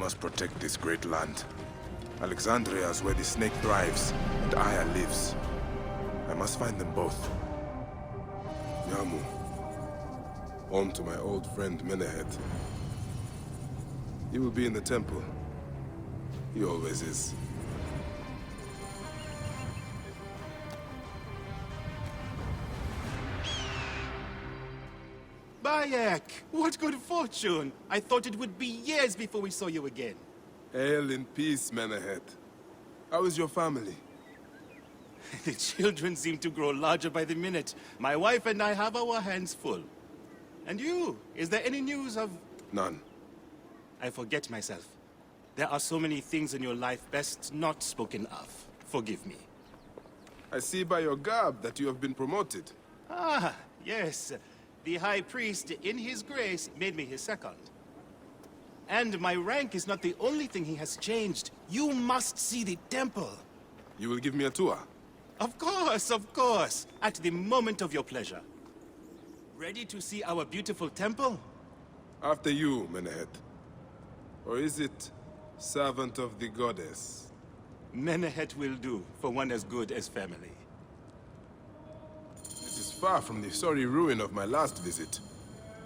must protect this great land. Alexandria is where the snake thrives, and Aya lives. I must find them both. Yamu. Home to my old friend Menehet. He will be in the temple. He always is. Bayek! What good fortune! I thought it would be years before we saw you again. Hail in peace, Menehet. How is your family? The children seem to grow larger by the minute. My wife and I have our hands full. And you? Is there any news of... None. I forget myself. There are so many things in your life best not spoken of. Forgive me. I see by your garb that you have been promoted. Ah, yes. The High Priest, in his grace, made me his second. And my rank is not the only thing he has changed. You must see the temple. You will give me a tour? Of course. At the moment of your pleasure. Ready to see our beautiful temple? After you, Menehet. Or is it servant of the goddess? Menehet will do, for one as good as family. This is far from the sorry ruin of my last visit.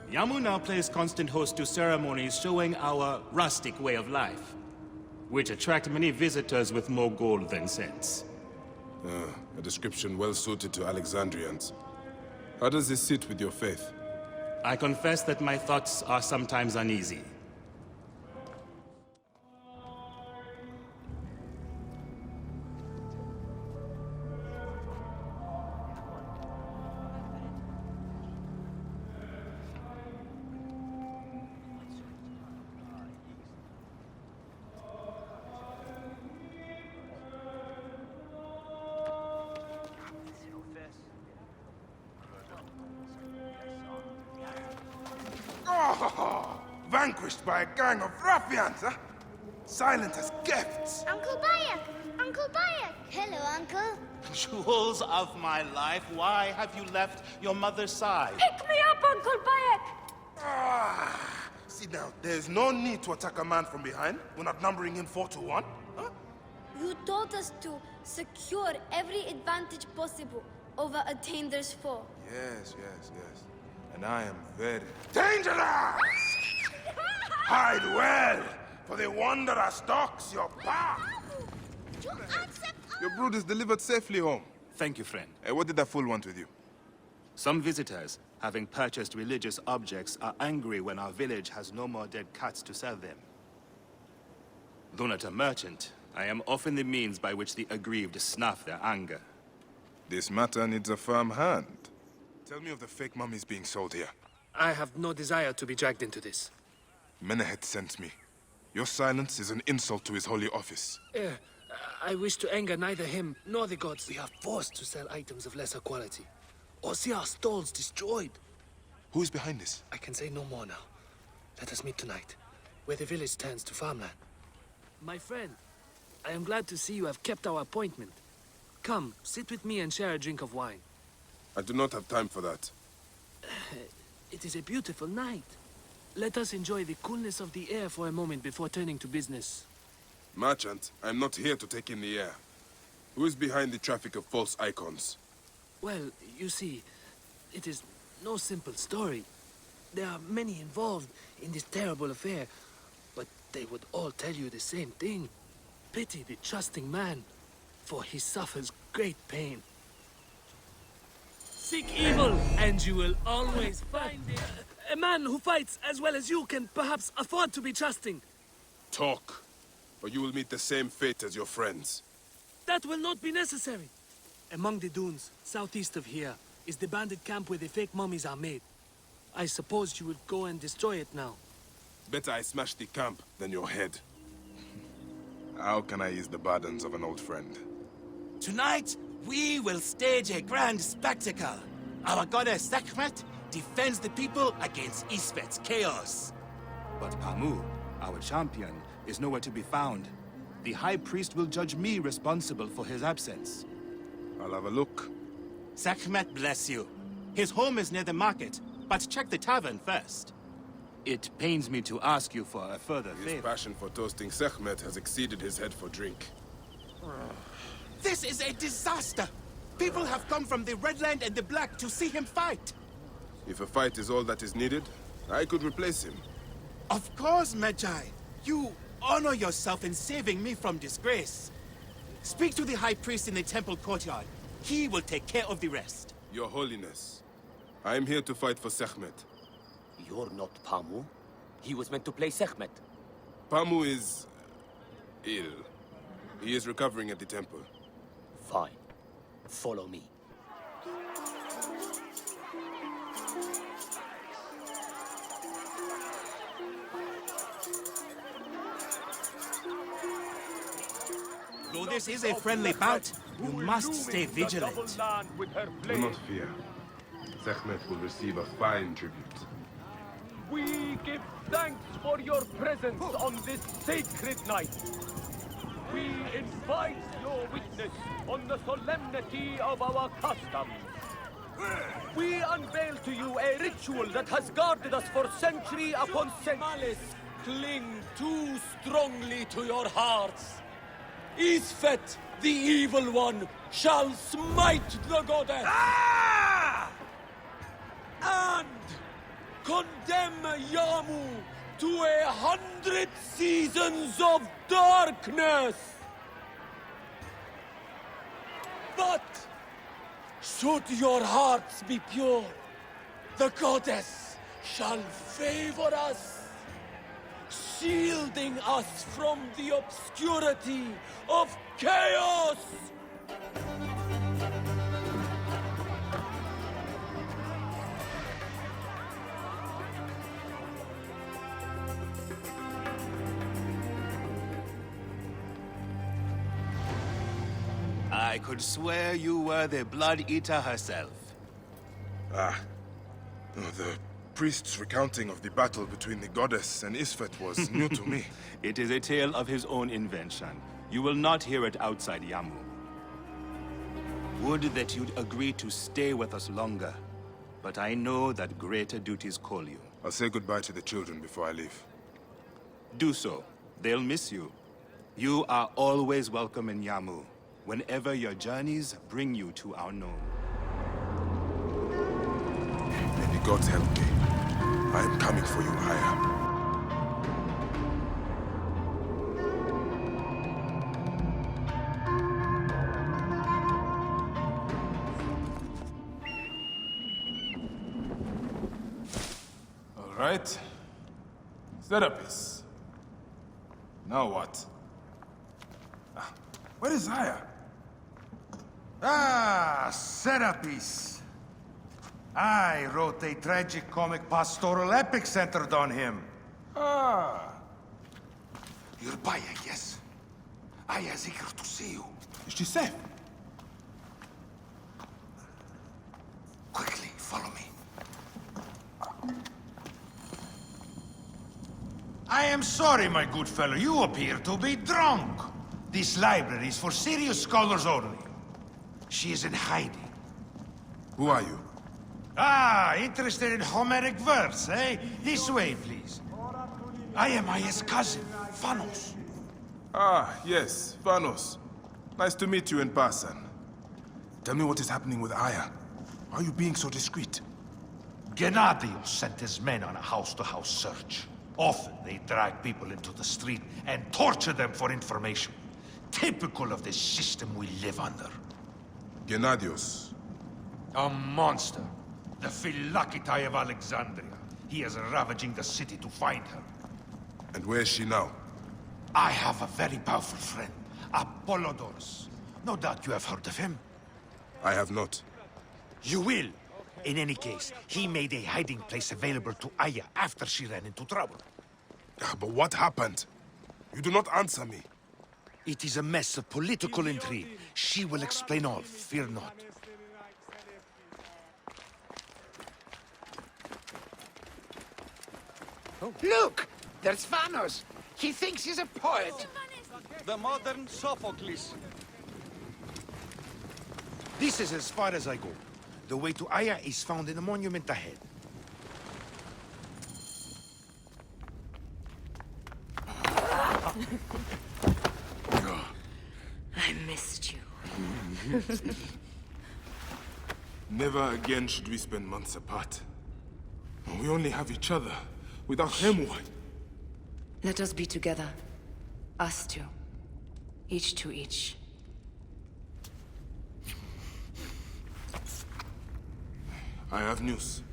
Yamu now plays constant host to ceremonies showing our rustic way of life, which attract many visitors with more gold than sense. A description well suited to Alexandrians. How does this sit with your faith? I confess that my thoughts are sometimes uneasy. Oh, vanquished by a gang of ruffians, huh? Silent as gifts. Uncle Bayek! Uncle Bayek! Hello, Uncle. Jewels of my life, why have you left your mother's side? Pick me up, Uncle Bayek! See now, there's no need to attack a man from behind. We're not numbering him 4-1. Huh? You taught us to secure every advantage possible over a Tainder's foe. Yes. And I am very dangerous! Hide well, for the wanderer stalks your path. Your brood is delivered safely home. Thank you, friend. What did that fool want with you? Some visitors, having purchased religious objects, are angry when our village has no more dead cats to sell them. Though not a merchant, I am often the means by which the aggrieved snuff their anger. This matter needs a firm hand. Tell me of the fake mummies being sold here. I have no desire to be dragged into this. Menehet sent me. Your silence is an insult to his holy office. I wish to anger neither him nor the gods. We are forced to sell items of lesser quality, or see our stalls destroyed. Who is behind this? I can say no more now. Let us meet tonight, where the village turns to farmland. My friend, I am glad to see you have kept our appointment. Come, sit with me and share a drink of wine. I do not have time for that. It is a beautiful night. Let us enjoy the coolness of the air for a moment before turning to business. Merchant, I am not here to take in the air. Who is behind the traffic of false icons? Well, you see, it is no simple story. There are many involved in this terrible affair, but they would all tell you the same thing. Pity the trusting man, for he suffers great pain. Seek evil, and you will always find it. A man who fights as well as you can perhaps afford to be trusting. Talk, or you will meet the same fate as your friends. That will not be necessary. Among the dunes, southeast of here, is the bandit camp where the fake mummies are made. I suppose you would go and destroy it now. Better I smash the camp than your head. How can I ease the burdens of an old friend? Tonight, we will stage a grand spectacle. Our Goddess Sekhmet defends the people against Isfet's chaos. But Pamu, our champion, is nowhere to be found. The High Priest will judge me responsible for his absence. I'll have a look. Sekhmet bless you. His home is near the market, but check the tavern first. It pains me to ask you for a further His favor. passion for toasting Sekhmet has exceeded his head for drink. This is a disaster! People have come from the Red Land and the Black to see him fight! If a fight is all that is needed, I could replace him. Of course, Magi. You honor yourself in saving me from disgrace. Speak to the High Priest in the temple courtyard. He will take care of the rest. Your Holiness, I am here to fight for Sekhmet. You're not Pamu. He was meant to play Sekhmet. Pamu is... ill. He is recovering at the temple. Fine. Follow me. Though this is a friendly bout, you must stay vigilant. Do not fear. Sekhmet will receive a fine tribute. We give thanks for your presence on this sacred night. We invite your witness on the solemnity of our customs. We unveil to you a ritual that has guarded us for century upon century. Malice cling too strongly to your hearts. Isfet, the evil one, shall smite the goddess. And condemn Yamu to 100 seasons of darkness. But should your hearts be pure, the goddess shall favor us, shielding us from the obscurity of chaos! I could swear you were the Blood Eater herself. Ah. Oh, the priest's recounting of the battle between the goddess and Isfet was new to me. It is a tale of his own invention. You will not hear it outside Yamu. Would that you'd agree to stay with us longer. But I know that greater duties call you. I'll say goodbye to the children before I leave. Do so. They'll miss you. You are always welcome in Yamu, whenever your journeys bring you to our nome. May the gods help me. I am coming for you, Aya. All right. Serapis. Now what? Where is Aya? Ah, Serapis. I wrote a tragic comic pastoral epic centered on him. Ah. You're Bayek, yes? Aya is eager to see you. Is she safe? Quickly, follow me. I am sorry, my good fellow. You appear to be drunk. This library is for serious scholars only. She is in hiding. Who are you? Ah, interested in Homeric verse, eh? This way, please. I am Aya's cousin, Phanos. Ah, yes, Vanos. Nice to meet you in person. Tell me what is happening with Aya. Why are you being so discreet? Gennadios sent his men on a house-to-house search. Often they drag people into the street and torture them for information. Typical of the system we live under. Gennadios. A monster. The Phylakitai of Alexandria. He is ravaging the city to find her. And where is she now? I have a very powerful friend, Eudoros. No doubt you have heard of him. I have not. You will. In any case, he made a hiding place available to Aya after she ran into trouble. Ah, but what happened? You do not answer me. It is a mess of political intrigue. She will explain all, fear not. Look! There's Phanos! He thinks he's a poet! The modern Sophocles. This is as far as I go. The way to Aya is found in the monument ahead. I missed you. Never again should we spend months apart. We only have each other. Without him, why? Let us be together. Us two. Each to each. I have news.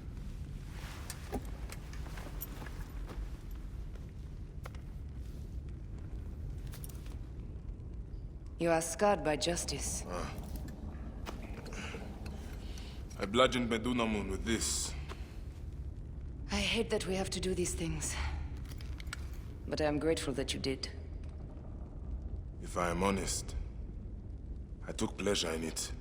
You are scarred by justice. I bludgeoned Medunamun with this. I hate that we have to do these things. But I am grateful that you did. If I am honest, I took pleasure in it.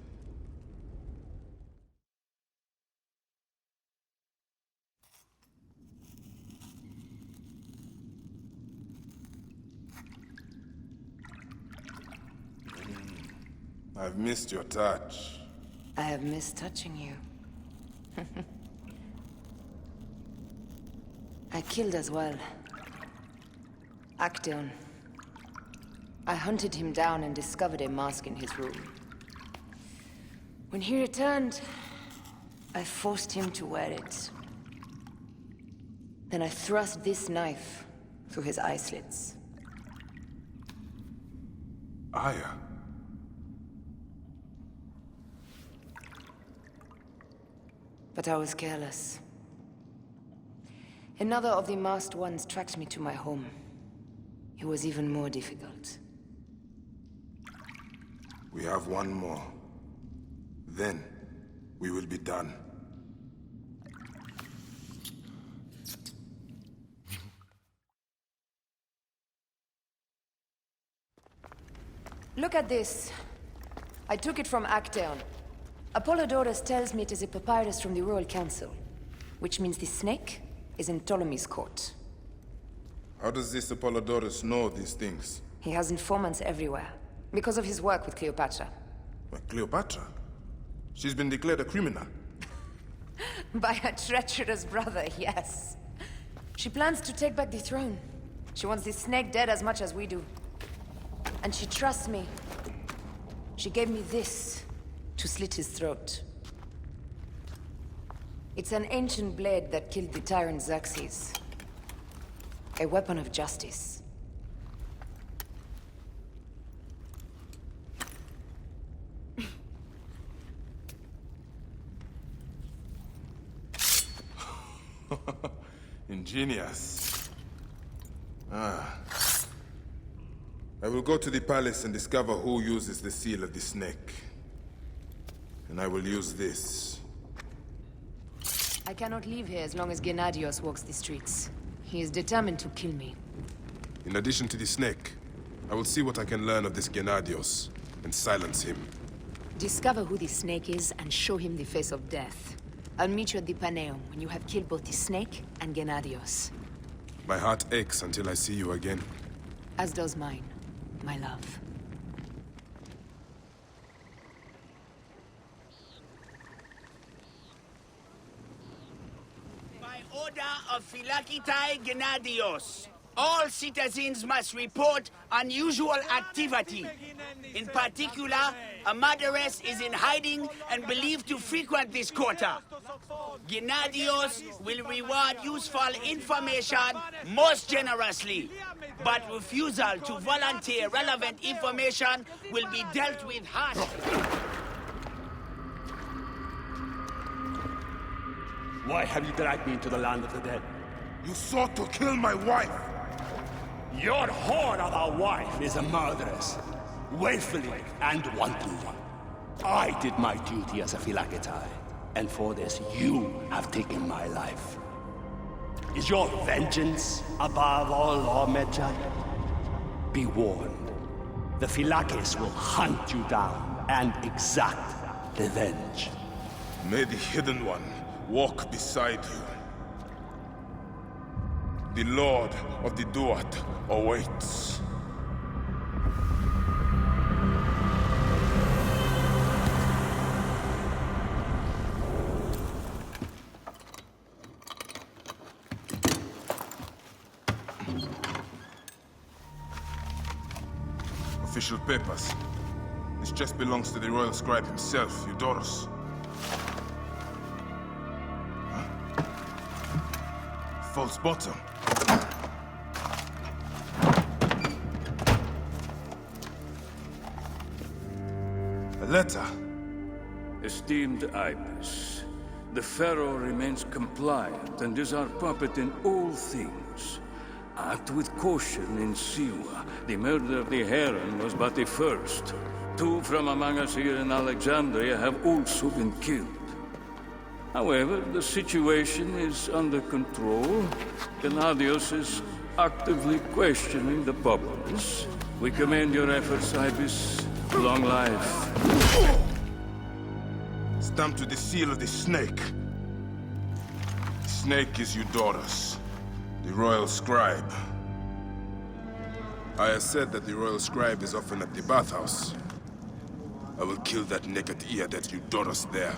I've missed your touch. I have missed touching you. I killed as well. Actaeon. I hunted him down and discovered a mask in his room. When he returned, I forced him to wear it. Then I thrust this knife through his eye slits. Aya. But I was careless. Another of the masked ones tracked me to my home. It was even more difficult. We have one more. Then, we will be done. Look at this. I took it from Actaeon. Eudoros tells me it is a papyrus from the Royal Council, which means the snake is in Ptolemy's court. How does this Eudoros know these things? He has informants everywhere, because of his work with Cleopatra. But Cleopatra? She's been declared a criminal. By her treacherous brother, yes. She plans to take back the throne. She wants this snake dead as much as we do. And she trusts me. She gave me this to slit his throat. It's an ancient blade that killed the tyrant Xerxes. A weapon of justice. Ingenious. I will go to the palace and discover who uses the seal of the snake. And I will use this. I cannot leave here as long as Gennadios walks the streets. He is determined to kill me. In addition to the snake, I will see what I can learn of this Gennadios and silence him. Discover who the snake is and show him the face of death. I'll meet you at the Paneum when you have killed both the snake and Gennadios. My heart aches until I see you again. As does mine, my love. By order of Phylakitai Gennadios, all citizens must report unusual activity. In particular, a murderess is in hiding and believed to frequent this quarter. Gennadios will reward useful information most generously, but refusal to volunteer relevant information will be dealt with harshly. Why have you dragged me into the land of the dead? You sought to kill my wife! Your whore of a wife is a murderess, willfully and wantonly. I did my duty as a Phylakitai, and for this you have taken my life. Is your vengeance above all law, Medjay? Be warned, the Phylakis will hunt you down and exact revenge. May the Hidden One walk beside you. The Lord of the Duat awaits. Official papers. This chest belongs to the royal scribe himself, Eudoros. Huh? False bottom. A letter. Esteemed Ibis, the Pharaoh remains compliant and is our puppet in all things. Act with caution in Siwa. The murder of the Heron was but the first. 2 from among us here in Alexandria have also been killed. However, the situation is under control. Gennadios is actively questioning the populace. We commend your efforts, Ibis. Long life. Stamped with the seal of the snake. The snake is Eudoros, the royal scribe. Aya said that the royal scribe is often at the bathhouse. I will kill that naked ear that's Eudoros there.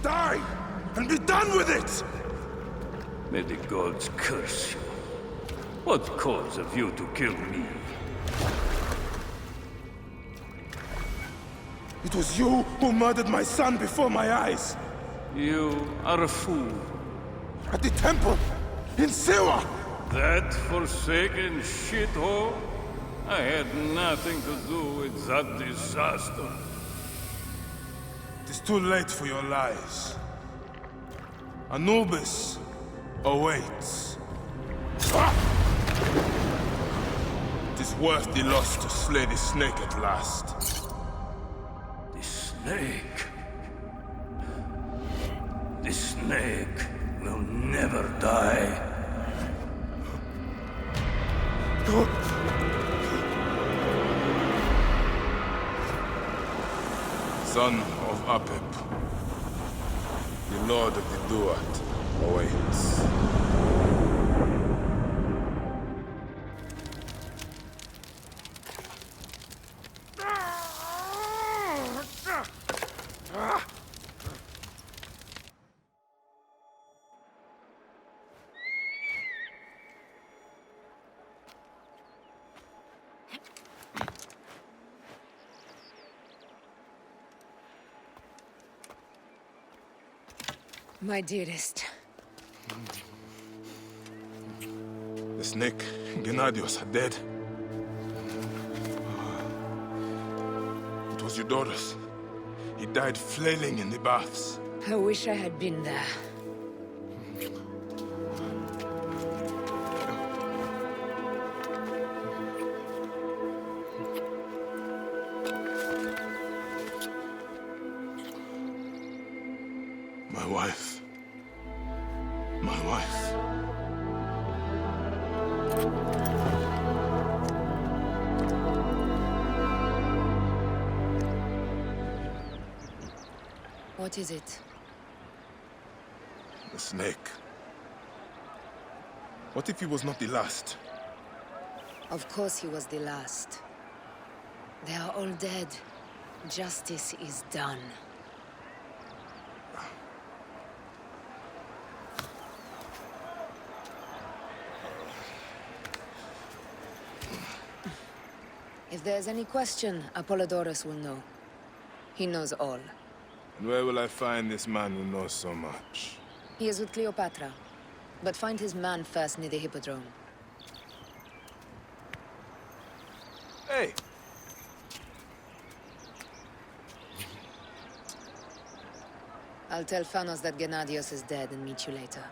Die! And be done with it! May the gods curse you. What cause have you to kill me? It was you who murdered my son before my eyes! You are a fool. At the temple! In Siwa! That forsaken shithole? I had nothing to do with that disaster. It is too late for your lies. Anubis awaits. It is worth the loss to slay the snake at last. The snake? The snake will never die. Son of Apep, the Lord of the Duat, awaits. My dearest. The snake, Gennadios, are dead. It was Eudoros. He died flailing in the baths. I wish I had been there. My wife. My wife. What is it? The snake. What if he was not the last? Of course he was the last. They are all dead. Justice is done. If there's any question, Apollodorus will know. He knows all. And where will I find this man who knows so much? He is with Cleopatra. But find his man first near the Hippodrome. Hey! I'll tell Phanos that Gennadios is dead and meet you later.